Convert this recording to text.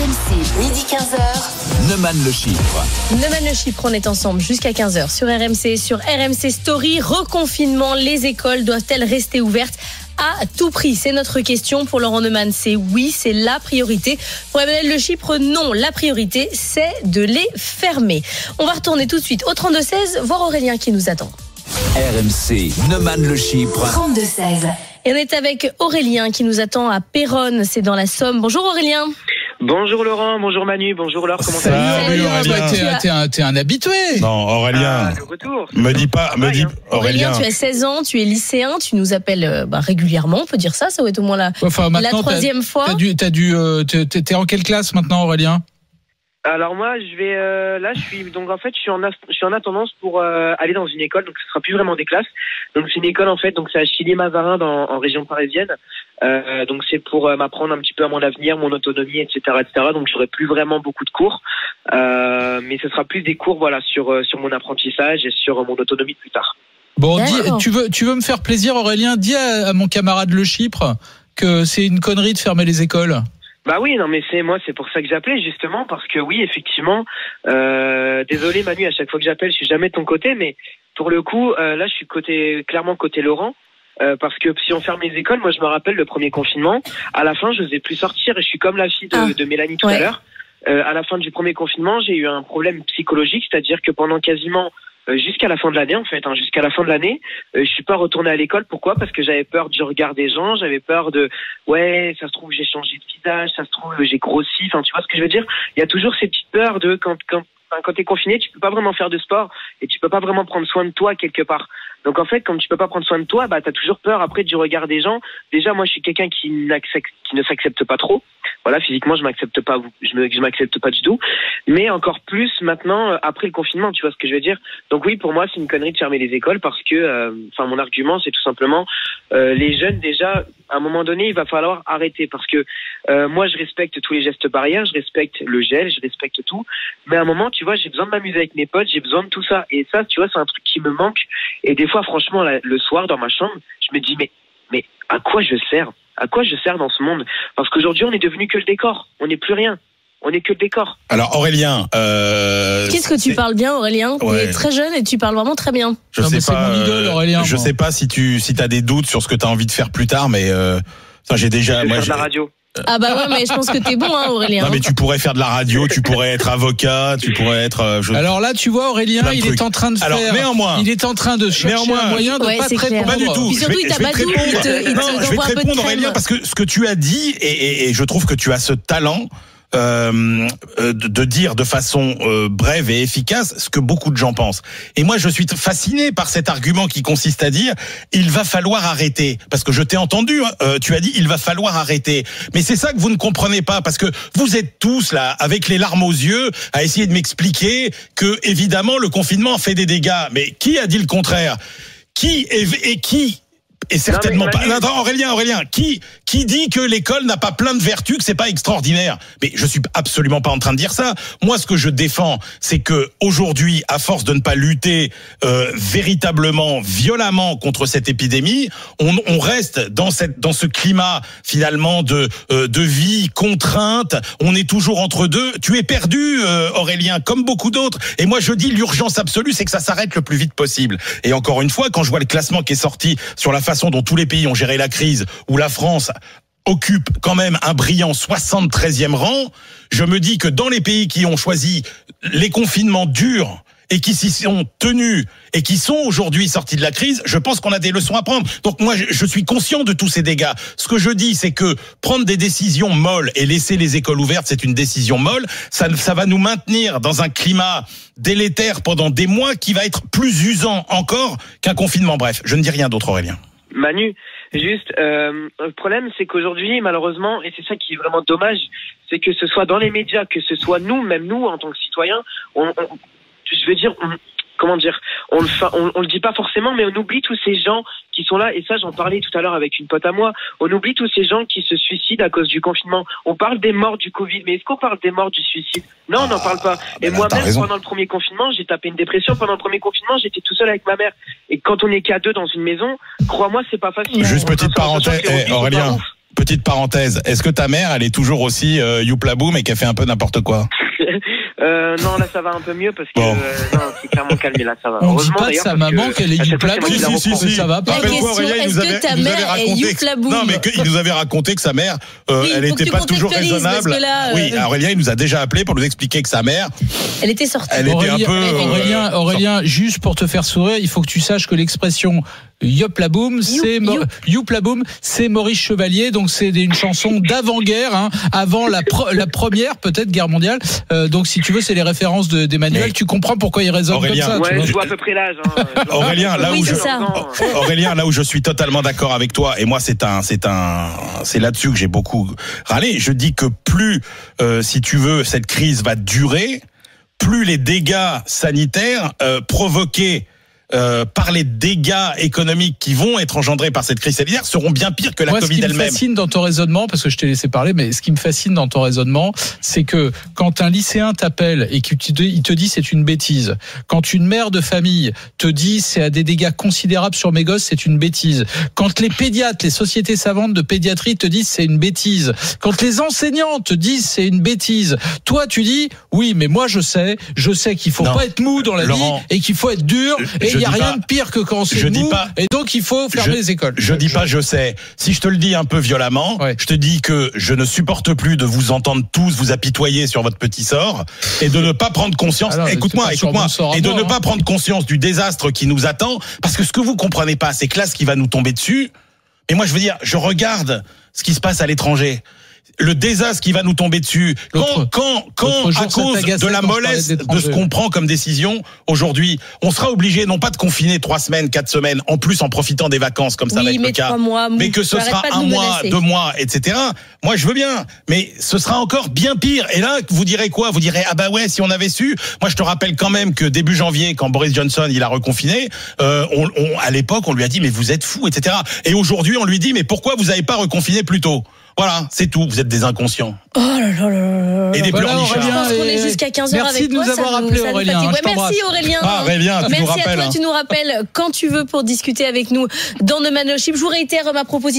RMC, midi 15h. Neumann le chiffre. Neumann le chiffre, on est ensemble jusqu'à 15h sur RMC, sur RMC Story. Reconfinement, les écoles doivent-elles rester ouvertes à tout prix? C'est notre question. Pour Laurent Neumann, c'est oui, c'est la priorité. Pour Emmanuel Le Chypre, non. La priorité, c'est de les fermer. On va retourner tout de suite au 32-16, voir Aurélien qui nous attend. RMC, Neumann le chiffre. 32-16. Et on est avec Aurélien qui nous attend à Péronne, c'est dans la Somme. Bonjour Aurélien. Bonjour Laurent, bonjour Manu, bonjour Laure, comment ça va? Salut Aurélien. T'es un habitué. Non, Aurélien. Le retour. Me dis pas, Aurélien, tu as 16 ans, tu es lycéen, tu nous appelles régulièrement, on peut dire ça va être au moins la troisième fois. T'es en quelle classe maintenant, Aurélien? Alors moi, je suis en attendance pour aller dans une école, donc ce sera plus vraiment des classes. Donc c'est une école en fait, donc c'est à Chilly-Mazarin en région parisienne. Donc c'est pour m'apprendre un petit peu à mon avenir, mon autonomie, etc., etc. Donc j'aurai plus vraiment beaucoup de cours, mais ce sera plus des cours sur mon apprentissage et sur mon autonomie plus tard. Bon, tu veux me faire plaisir, Aurélien? Dis à mon camarade Le Chypre que c'est une connerie de fermer les écoles. Bah oui, non mais c'est pour ça que j'appelais justement, parce que oui, effectivement, désolé Manu, à chaque fois que j'appelle, je suis jamais de ton côté, mais pour le coup, là je suis clairement côté Laurent, parce que si on ferme les écoles, moi je me rappelle le premier confinement, à la fin je n'osais plus sortir et je suis comme la fille de Mélanie tout à l'heure. À la fin du premier confinement, j'ai eu un problème psychologique, c'est-à-dire que pendant quasiment jusqu'à la fin de l'année jusqu'à la fin de l'année, je suis pas retourné à l'école. Pourquoi? Parce que j'avais peur du regard des gens, j'avais peur de ça se trouve j'ai changé de visage, ça se trouve j'ai grossi, tu vois ce que je veux dire? Il y a toujours ces petites peurs de quand t'es confiné, tu peux pas vraiment faire de sport et tu peux pas vraiment prendre soin de toi quelque part. Donc en fait, comme tu peux pas prendre soin de toi, t'as toujours peur après du regard des gens. Déjà, moi, je suis quelqu'un qui ne s'accepte pas trop. Voilà, physiquement, je m'accepte pas du tout. Mais encore plus maintenant, après le confinement, tu vois ce que je veux dire? Donc oui, pour moi, c'est une connerie de fermer les écoles parce que, mon argument, c'est tout simplement, les jeunes, déjà, à un moment donné, il va falloir arrêter parce que, moi, je respecte tous les gestes barrières, je respecte le gel, je respecte tout. Mais à un moment, tu vois, j'ai besoin de m'amuser avec mes potes, j'ai besoin de tout ça. Et ça, tu vois, c'est un truc qui me manque. Et des fois, franchement, le soir, dans ma chambre, je me dis, mais à quoi je sers? À quoi je sers dans ce monde? Parce qu'aujourd'hui, on est devenu que le décor. On n'est plus rien. On n'est que le décor. Alors, Aurélien... Qu'est-ce que tu parles bien, Aurélien? Tu es très jeune et tu parles vraiment très bien. C'est mon idole, Aurélien. Je sais pas si t'as des doutes sur ce que t'as envie de faire plus tard, mais... j'ai déjà... Je vais faire de la radio. Ah bah ouais, mais je pense que t'es bon, Aurélien. Non, mais tu pourrais faire de la radio, tu pourrais être avocat, tu pourrais être... Alors là, tu vois, Aurélien, il est en train de il est en train de chercher un moyen de pas te répondre. Pas du tout. Puis surtout, il t'a pas dit, il te te répondre, Aurélien, parce que ce que tu as dit, et je trouve que tu as ce talent de dire de façon brève et efficace ce que beaucoup de gens pensent. Et moi, je suis fasciné par cet argument qui consiste à dire il va falloir arrêter. Parce que je t'ai entendu, tu as dit il va falloir arrêter. Mais c'est ça que vous ne comprenez pas, parce que vous êtes tous là, avec les larmes aux yeux, à essayer de m'expliquer que, évidemment, le confinement fait des dégâts. Mais qui a dit le contraire? Et certainement pas. Attends, Aurélien, qui dit que l'école n'a pas plein de vertus, que c'est pas extraordinaire? Mais je suis absolument pas en train de dire ça. Moi, ce que je défends, c'est que aujourd'hui, à force de ne pas lutter véritablement, violemment contre cette épidémie, on reste dans ce climat finalement de vie contrainte. On est toujours entre deux. Tu es perdu, Aurélien, comme beaucoup d'autres. Et moi, je dis l'urgence absolue, c'est que ça s'arrête le plus vite possible. Et encore une fois, quand je vois le classement qui est sorti sur la façon dont tous les pays ont géré la crise, où la France occupe quand même un brillant 73e rang, je me dis que dans les pays qui ont choisi les confinements durs et qui s'y sont tenus et qui sont aujourd'hui sortis de la crise, je pense qu'on a des leçons à prendre. Donc moi, je suis conscient de tous ces dégâts. Ce que je dis, c'est que prendre des décisions molles et laisser les écoles ouvertes, c'est une décision molle. Ça va nous maintenir dans un climat délétère pendant des mois qui va être plus usant encore qu'un confinement. Bref, je ne dis rien d'autre, Aurélien. Manu, juste, le problème, c'est qu'aujourd'hui, malheureusement, et c'est ça qui est vraiment dommage, c'est que ce soit dans les médias, que ce soit même nous, en tant que citoyens, on le dit pas forcément, mais on oublie tous ces gens qui sont là, et ça j'en parlais tout à l'heure avec une pote à moi, on oublie tous ces gens qui se suicident à cause du confinement. On parle des morts du Covid, mais est-ce qu'on parle des morts du suicide? Non, on n'en parle pas. Et moi-même, pendant le premier confinement, j'ai tapé une dépression. Pendant le premier confinement, j'étais tout seul avec ma mère. Et quand on est qu'à deux dans une maison, crois-moi, c'est pas facile. Juste petite parenthèse, Aurélien. petite parenthèse, est-ce que ta mère, elle est toujours aussi youplaboum et qu'elle fait un peu n'importe quoi? Non, là ça va un peu mieux parce que Bon. Non, c'est clairement calmé là, ça va. On dit pas de sa maman qu'elle est youplaboum. Si. Ça va pas. La Rappelle-toi, question, Aurélien, il est-ce nous que avait- ta il nous avait mère est raconté que- youplaboum? Non, mais il nous avait raconté que sa mère, Oui, elle faut que n'était tu pas toujours contextualises, raisonnable. parce que là, Oui, Aurélien, il nous a déjà appelé pour nous expliquer que sa mère, Elle était sortie. elle était un peu. Aurélien, juste pour te faire sourire, il faut que tu saches que l'expression youplaboum, c'est Maurice Chevalier, donc c'est une chanson d'avant-guerre, hein, avant la première peut-être guerre mondiale. Donc si tu veux, c'est les références d'Emmanuel. Mais Tu comprends pourquoi il résonne Aurélien, comme ça. tu Ouais, vois. je vois à peu près l'âge. Aurélien, là Oui, où c'est ça. Aurélien, là où je suis totalement d'accord avec toi, et moi c'est là-dessus que j'ai beaucoup râlé. Je dis que plus, si tu veux, cette crise va durer, plus les dégâts sanitaires provoqués par les dégâts économiques qui vont être engendrés par cette crise sanitaire seront bien pires que la Moi, Covid ce qui me elle-même. fascine dans ton raisonnement, parce que je t'ai laissé parler, mais ce qui me fascine dans ton raisonnement, c'est que quand un lycéen t'appelle et qu'il te dit c'est une bêtise, quand une mère de famille te dit c'est à des dégâts considérables sur mes gosses, c'est une bêtise, quand les pédiatres, les sociétés savantes de pédiatrie te disent c'est une bêtise, quand les enseignants te disent c'est une bêtise, toi tu dis oui, mais moi je sais qu'il faut Non. pas être mou dans la Laurent, vie et qu'il faut être dur et il y a dis rien pas- de pire que quand je c'est dis mou pas- et donc il faut fermer les écoles. Je dis pas je sais. Si je te le dis un peu violemment, Ouais. je te dis que je ne supporte plus de vous entendre tous vous apitoyer sur votre petit sort et de ne pas prendre conscience. Alors, écoute-moi, c'est pas sur mon sort à et de moi, ne hein. pas prendre conscience du désastre qui nous attend. Parce que ce que vous comprenez pas, c'est que là, ce qui va nous tomber dessus. Et moi, je veux dire, je regarde ce qui se passe à l'étranger. Le désastre qui va nous tomber dessus. L'autre Quand jour, à ça cause t'agaçait de la quand je parlais mollesse de d'étrangers. ce qu'on prend comme décision aujourd'hui, on sera obligé non pas de confiner 3 semaines, 4 semaines, en plus en profitant des vacances comme ça va Oui, être mais le cas. 3 mois, Mais que ce arrête sera pas de 1 nous mois, menacer. 2 mois, etc. Moi, je veux bien, mais ce sera encore bien pire. Et là, vous direz quoi? Vous direz ah bah ouais, si on avait su. Moi, je te rappelle quand même que début janvier, quand Boris Johnson il a reconfiné, à l'époque, on lui a dit mais vous êtes fous, etc. Et aujourd'hui, on lui dit mais pourquoi vous n'avez pas reconfiné plus tôt? Voilà, c'est tout. Vous êtes des inconscients. Oh là là là. Et des Voilà, pleurnichards. Je pense qu'on et- est jusqu'à 15h Merci avec de toi. nous avoir ça appelé, ça nous Aurélien, fatigue. je Ouais, merci t'embrasse. Aurélien. Ah, Aurélien, tu nous Merci à rappelles, toi, hein. tu nous rappelles quand tu veux pour discuter avec nous dans No Man No Chip. Je vous réitère ma proposition.